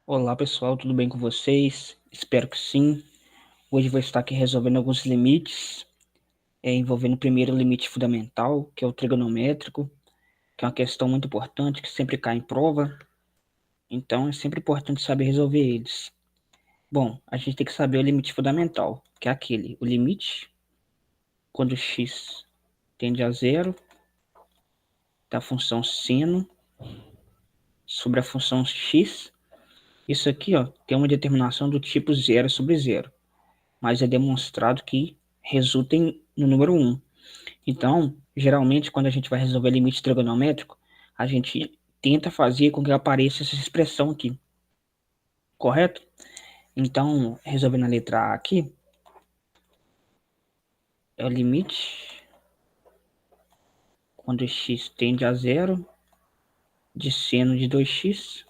Olá pessoal, tudo bem com vocês? Espero que sim. Hoje vou estar aqui resolvendo alguns limites, envolvendo o primeiro limite fundamental, que é o trigonométrico, que é uma questão muito importante que sempre cai em prova, então é sempre importante saber resolver eles. Bom, a gente tem que saber o limite fundamental, que é aquele, o limite quando x tende a zero da função seno sobre a função x. Isso aqui, ó, tem uma determinação do tipo zero sobre zero, mas é demonstrado que resulta no número 1. Então, geralmente, quando a gente vai resolver limite trigonométrico, a gente tenta fazer com que apareça essa expressão aqui, correto? Então, resolvendo a letra A aqui, é o limite quando x tende a zero de seno de 2x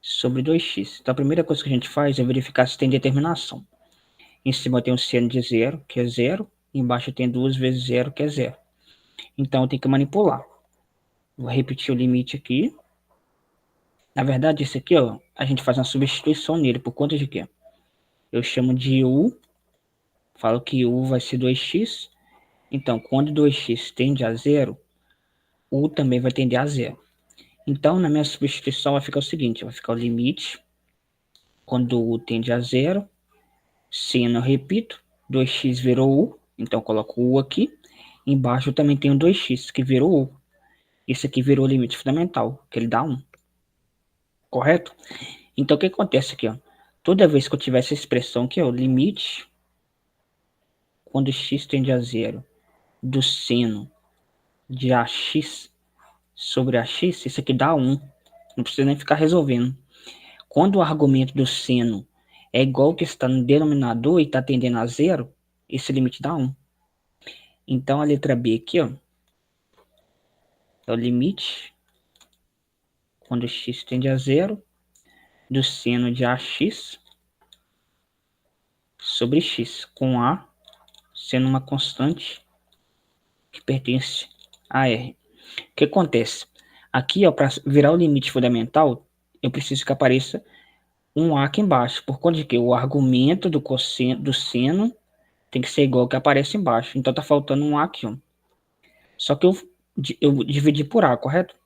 sobre 2x. Então, a primeira coisa que a gente faz é verificar se tem determinação. Em cima tem o seno de zero, que é zero, embaixo tem 2 vezes zero, que é zero. Então, eu tenho que manipular. Vou repetir o limite aqui. Na verdade, esse aqui, ó, a gente faz uma substituição nele, por conta de quê? Eu chamo de u, falo que u vai ser 2x, então quando 2x tende a zero, u também vai tender a zero. Então, na minha substituição vai ficar o seguinte, vai ficar o limite, quando u tende a zero, seno eu repito, 2x virou u, então eu coloco u aqui, embaixo eu também tenho 2x, que virou u. Esse aqui virou o limite fundamental, que ele dá 1, correto? Então, o que acontece aqui, ó? Toda vez que eu tiver essa expressão aqui, ó, limite, quando x tende a zero, do seno de ax sobre ax, isso aqui dá 1. Não precisa nem ficar resolvendo. Quando o argumento do seno é igual ao que está no denominador e está tendendo a zero, esse limite dá 1. Então, a letra B aqui, ó, é o limite quando x tende a zero do seno de ax sobre x, com A sendo uma constante que pertence a R. O que acontece? Aqui, para virar o limite fundamental, eu preciso que apareça um A aqui embaixo, por conta de que o argumento do seno tem que ser igual ao que aparece embaixo. Então tá faltando um A aqui, ó. Só que eu dividi por A, correto?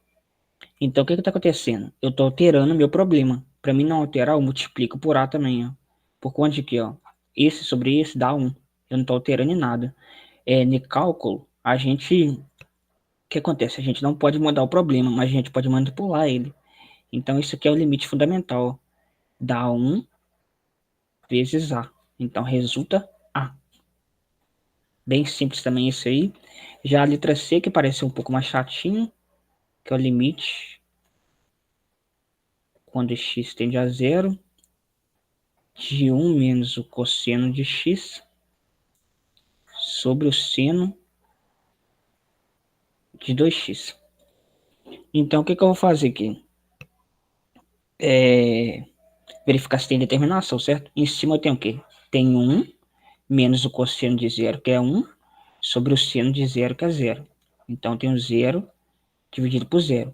Então o que está acontecendo? Eu estou alterando meu problema. Para mim não alterar, eu multiplico por A também, ó. Por conta de que, ó, esse sobre esse dá 1. Eu não estou alterando em nada. No cálculo, o que acontece? A gente não pode mudar o problema, mas a gente pode manipular ele. Então isso aqui é o limite fundamental. Dá 1 vezes A. Então resulta A. Bem simples também isso aí. Já a letra C, que parece um pouco mais chatinho, que é o limite quando x tende a zero de 1 menos o cosseno de x sobre o seno de 2x. Então, o que eu vou fazer aqui? Verificar se tem determinação, certo? Em cima eu tenho o quê? Tem 1 menos o cosseno de zero, que é 1, sobre o seno de zero, que é zero. Então, eu tenho 0 dividido por zero,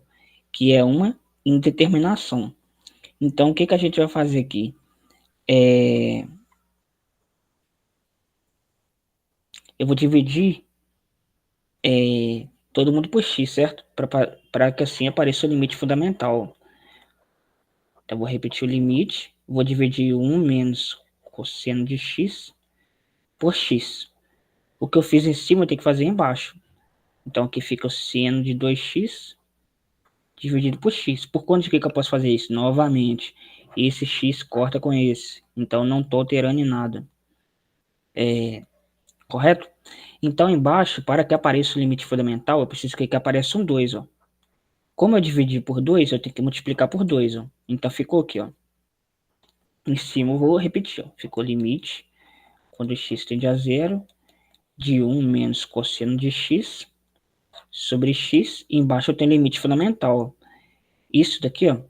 que é uma indeterminação. Então, o que a gente vai fazer aqui? Eu vou dividir todo mundo por x, certo? Para que assim apareça o limite fundamental. Então, eu vou repetir o limite. Vou dividir 1 menos cosseno de x por x. O que eu fiz em cima eu tenho que fazer embaixo. Então, aqui fica o seno de 2x dividido por x. Por conta de que eu posso fazer isso? Novamente, esse x corta com esse. Então, não estou alterando em nada. Correto? Então, embaixo, para que apareça o limite fundamental, eu preciso que apareça um 2, ó. Como eu dividi por 2, eu tenho que multiplicar por 2, ó. Então, ficou aqui, ó. Em cima eu vou repetir, ó. Ficou limite, quando x tende a zero, de 1 menos cosseno de x sobre x. E embaixo eu tenho limite fundamental, ó. Isso daqui, ó,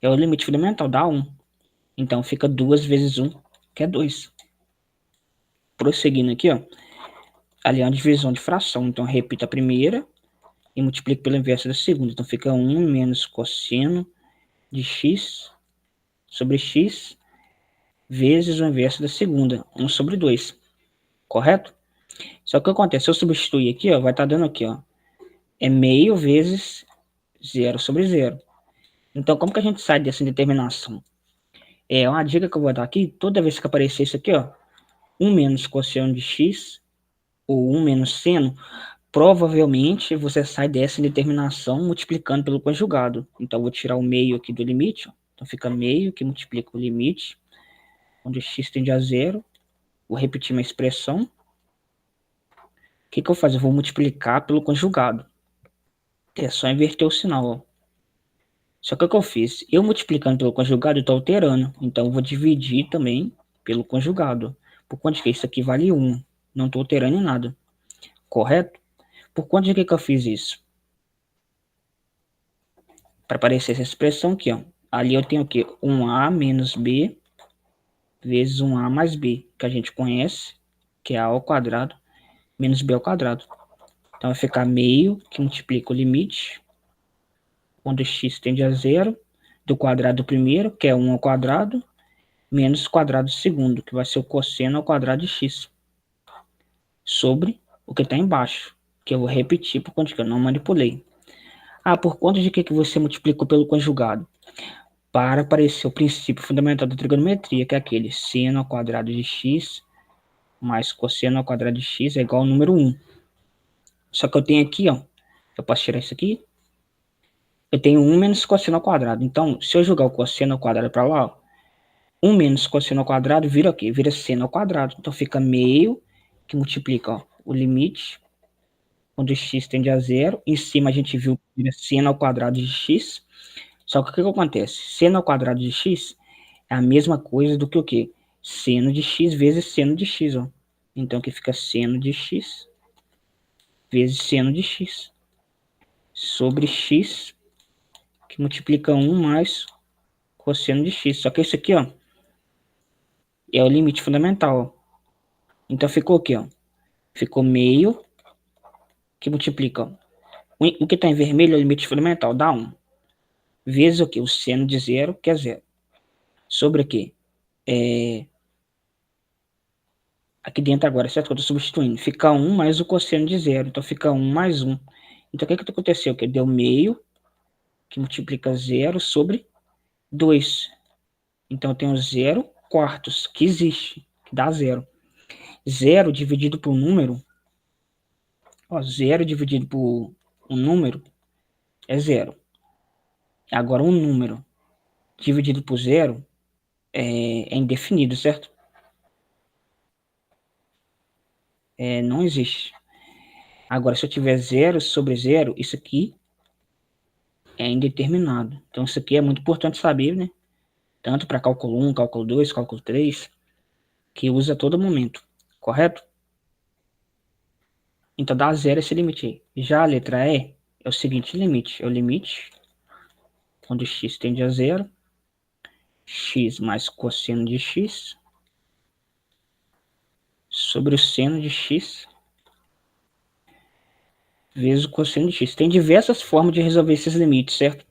é o limite fundamental, dá 1. Então, fica 2 vezes 1, que é 2. Prosseguindo aqui, ó. Ali é uma divisão de fração. Então, eu repito a primeira. e multiplico pelo inverso da segunda. Então fica 1 menos cosseno de x sobre x vezes o inverso da segunda, 1 sobre 2, correto? Só que o que acontece? Se eu substituir aqui, ó, vai estar dando aqui, ó, é meio vezes 0 sobre 0. Então, como que a gente sai dessa indeterminação? É uma dica que eu vou dar aqui, toda vez que aparecer isso aqui, ó, 1 menos cosseno de x, ou 1 menos seno, provavelmente você sai dessa indeterminação multiplicando pelo conjugado. Então, eu vou tirar o meio aqui do limite, ó. Então, fica meio que multiplica o limite, onde x tende a 0. Vou repetir minha expressão. O que que eu faço? Eu vou multiplicar pelo conjugado. É só inverter o sinal, ó. Só que o que eu fiz? Eu multiplicando pelo conjugado, eu estou alterando. Então, eu vou dividir também pelo conjugado. Por conta de que isso aqui vale 1. Não estou alterando em nada. Correto? Por conta de que eu fiz isso? Para aparecer essa expressão aqui, ó. Ali eu tenho o quê? 1a menos b vezes 1a mais b, que a gente conhece, que é a ao quadrado, menos b ao quadrado. Então, vai ficar meio, que multiplica o limite, quando x tende a 0, do quadrado do primeiro, que é 1 ao quadrado, menos o quadrado do segundo, que vai ser o cosseno ao quadrado de x, sobre o que está embaixo, que eu vou repetir por conta que eu não manipulei. Ah, por conta de que você multiplicou pelo conjugado? Para aparecer o princípio fundamental da trigonometria, que é aquele seno ao quadrado de x mais cosseno ao quadrado de x é igual ao número 1. Só que eu tenho aqui, ó, eu posso tirar isso aqui, eu tenho 1 menos cosseno ao quadrado. Então, se eu jogar o cosseno ao quadrado para lá, ó, 1 menos cosseno ao quadrado vira o quê? Vira seno ao quadrado. Então, fica meio, que multiplica, ó, o limite, quando x tende a 0. Em cima a gente viu que vira seno ao quadrado de x. Só que o que acontece? Seno ao quadrado de x é a mesma coisa do que o quê? Seno de x vezes seno de x, ó. Então, aqui fica seno de x vezes seno de x sobre x, que multiplica 1 mais cosseno de x. Só que isso aqui, ó, é o limite fundamental, ó. Então, ficou aqui, ó. Ficou meio, que multiplica, ó. O que está em vermelho é o limite fundamental, dá 1. Vezes o quê? O seno de 0, que é 0. Sobre aqui. Aqui dentro agora, certo? Que eu estou substituindo. Fica 1 mais o cosseno de 0. Então, fica 1 mais 1. Então, o que aconteceu? Que deu meio, que multiplica 0 sobre 2. Então, eu tenho 0 quartos, que existe, que dá 0. 0 dividido por um número, ó, 0 dividido por um número é 0. Agora, um número dividido por 0 é indefinido, certo? Não existe. Agora, se eu tiver 0 sobre 0, isso aqui é indeterminado. Então, isso aqui é muito importante saber, né? Tanto para cálculo 1, cálculo 2, cálculo 3, que usa a todo momento, correto? Então, dá 0 esse limite aí. Já a letra E é o seguinte limite. É o limite quando x tende a 0, x mais cosseno de x sobre o seno de x vezes o cosseno de x. Tem diversas formas de resolver esses limites, certo?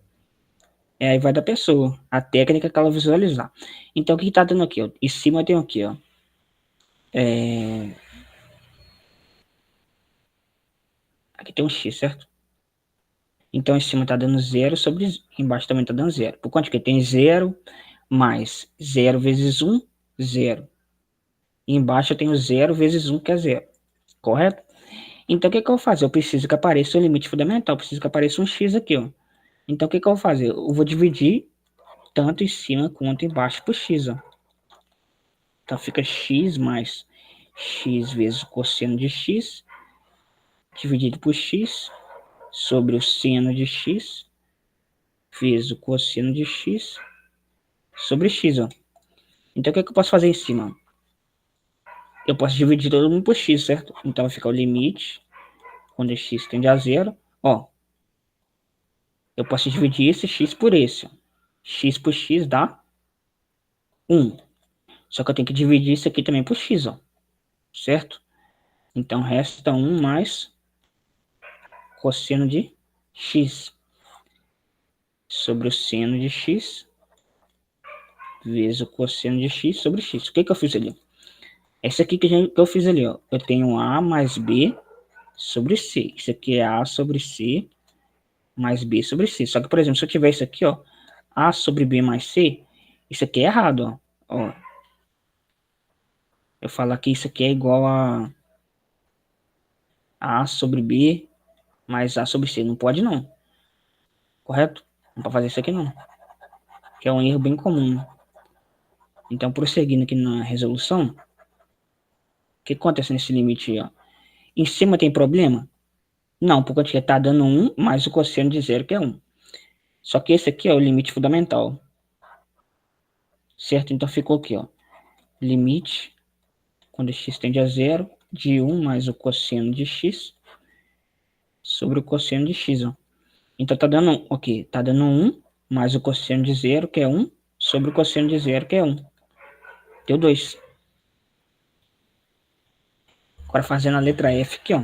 Aí vai da pessoa, a técnica que ela visualizar. Então, o que está dando aqui? Ó? Em cima tem aqui, ó. Aqui tem um x, certo? Então, em cima está dando 0 sobre... Embaixo também está dando 0. Por quanto que tem 0 mais 0 vezes 1, 0. E embaixo eu tenho 0 vezes 1, que é 0. Correto? Então, o que eu vou fazer? Eu preciso que apareça o limite fundamental. Eu preciso que apareça um x aqui, ó. Então, o que eu vou fazer? Eu vou dividir tanto em cima quanto embaixo por x, ó. Então, fica x mais x vezes o cosseno de x dividido por x sobre o seno de x vezes o cosseno de x sobre x, ó. Então, o que eu posso fazer em cima? Eu posso dividir todo mundo por x, certo? Então, vai ficar o limite, quando x tende a 0, ó. Eu posso dividir esse x por esse, ó. X por x dá 1. Só que eu tenho que dividir isso aqui também por x, ó. Certo? Então, resta 1 mais cosseno de x sobre o seno de x vezes o cosseno de x sobre x. O que eu fiz ali? Essa aqui que eu fiz ali, ó. Eu tenho A mais B sobre C. Isso aqui é A sobre C mais B sobre C. Só que, por exemplo, se eu tiver isso aqui, ó, A sobre B mais C, isso aqui é errado, ó. Eu falar que isso aqui é igual a sobre B mais A sobre C. Não pode, não. Correto? Não pode fazer isso aqui, não. Que é um erro bem comum. Então, prosseguindo aqui na resolução, o que acontece nesse limite aí, ó? Em cima tem problema? Não, porque está dando 1 mais o cosseno de zero, que é 1. Só que esse aqui é o limite fundamental. Certo? Então ficou aqui, ó. Limite, quando x tende a zero, de 1 mais o cosseno de x sobre o cosseno de x, ó. Então tá dando o quê? Tá dando 1 mais o cosseno de zero, que é 1, sobre o cosseno de zero, que é 1. Deu 2. Agora fazendo a letra F aqui, ó.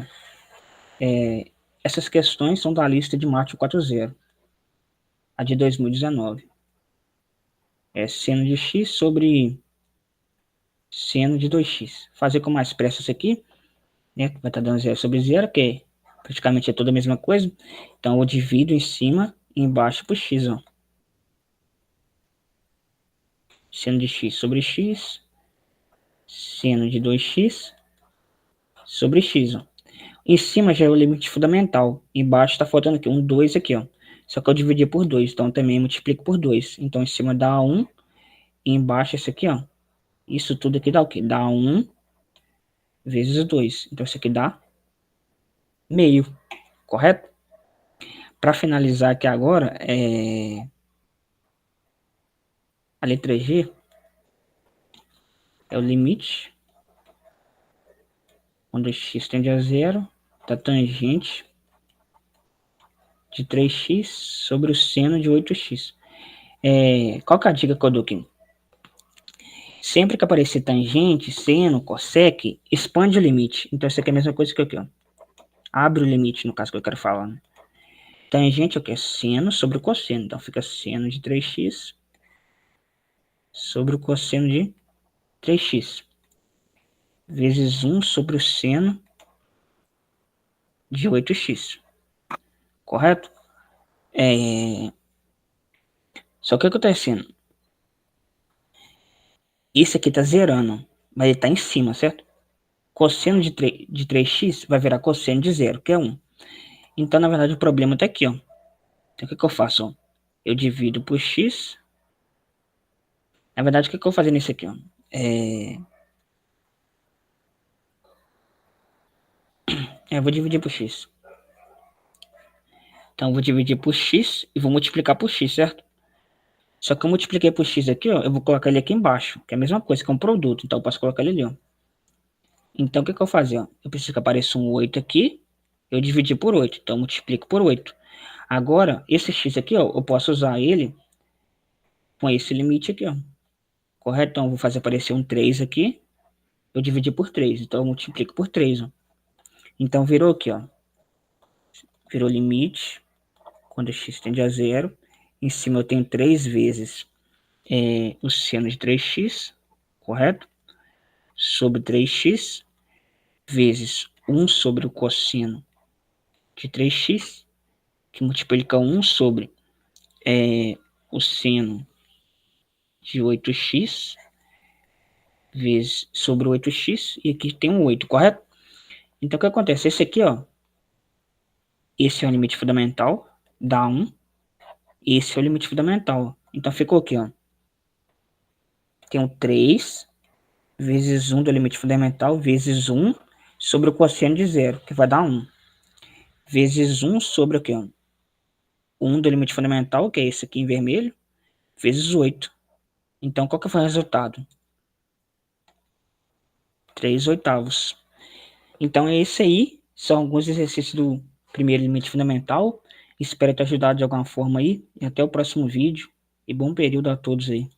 Essas questões são da lista de Mate 40, a de 2019. É seno de x sobre seno de 2x. Fazer com mais pressa isso aqui, né? Vai estar dando 0 sobre 0, que praticamente é toda a mesma coisa. Então eu divido em cima e embaixo por x, ó. Seno de x sobre x, seno de 2x sobre x, ó. Em cima já é o limite fundamental. Embaixo está faltando aqui, 2 aqui, ó. Só que eu dividi por 2, então também multiplico por 2. Então em cima dá 1 e embaixo esse aqui, ó. Isso tudo aqui dá o quê? Dá 1 vezes 2. Então isso aqui dá meio, correto? Para finalizar aqui agora, a letra G é o limite quando x tende a zero da tangente de 3x sobre o seno de 8x. Qual que é a dica que eu dou aqui? Sempre que aparecer tangente, seno, cossec, expande o limite. Então isso aqui é a mesma coisa que aqui, ó. Abre o limite, no caso que eu quero falar, né? Tangente é o que? Seno sobre o cosseno. Então fica seno de 3x sobre o cosseno de 3x. Vezes 1 sobre o seno de 8x. Correto? Só que o que acontecendo? Isso aqui tá zerando, mas ele tá em cima, certo? Cosseno de 3x vai virar cosseno de 0, que é 1. Então, na verdade, o problema tá aqui, ó. Então, o que eu faço? Ó? Eu divido por x. Na verdade, o que eu vou fazer nisso aqui? Ó? Eu vou dividir por x. Então, eu vou dividir por x e vou multiplicar por x, certo? Só que eu multipliquei por x aqui, ó. Eu vou colocar ele aqui embaixo, que é a mesma coisa, que é um produto. Então, eu posso colocar ele ali, ó. Então, o que eu vou fazer? Ó? Eu preciso que apareça um 8 aqui. Eu dividi por 8. Então, eu multiplico por 8. Agora, esse x aqui, ó, eu posso usar ele com esse limite aqui, ó. Correto? Então, eu vou fazer aparecer um 3 aqui. Eu dividi por 3. Então, eu multiplico por 3, ó. Então, virou aqui, ó. Virou limite. Quando x tende a 0. Em cima eu tenho 3 vezes o seno de 3x. Correto? Sobre 3x. Vezes 1 sobre o cosseno de 3x. Que multiplica 1 sobre o seno de 8x. Vezes sobre 8x. E aqui tem um 8, correto? Então, o que acontece? Esse aqui, ó. Esse é o limite fundamental. Dá 1. Esse é o limite fundamental. Então, ficou aqui, ó. Tem um 3 vezes 1 do limite fundamental, vezes 1 sobre o cosseno de 0, que vai dar 1. Vezes 1 sobre o quê? 1 do limite fundamental, que é esse aqui em vermelho, vezes 8. Então, qual que foi o resultado? 3 oitavos. Então, é esse aí. São alguns exercícios do primeiro limite fundamental. Espero ter ajudado de alguma forma aí. E até o próximo vídeo. E bom período a todos aí.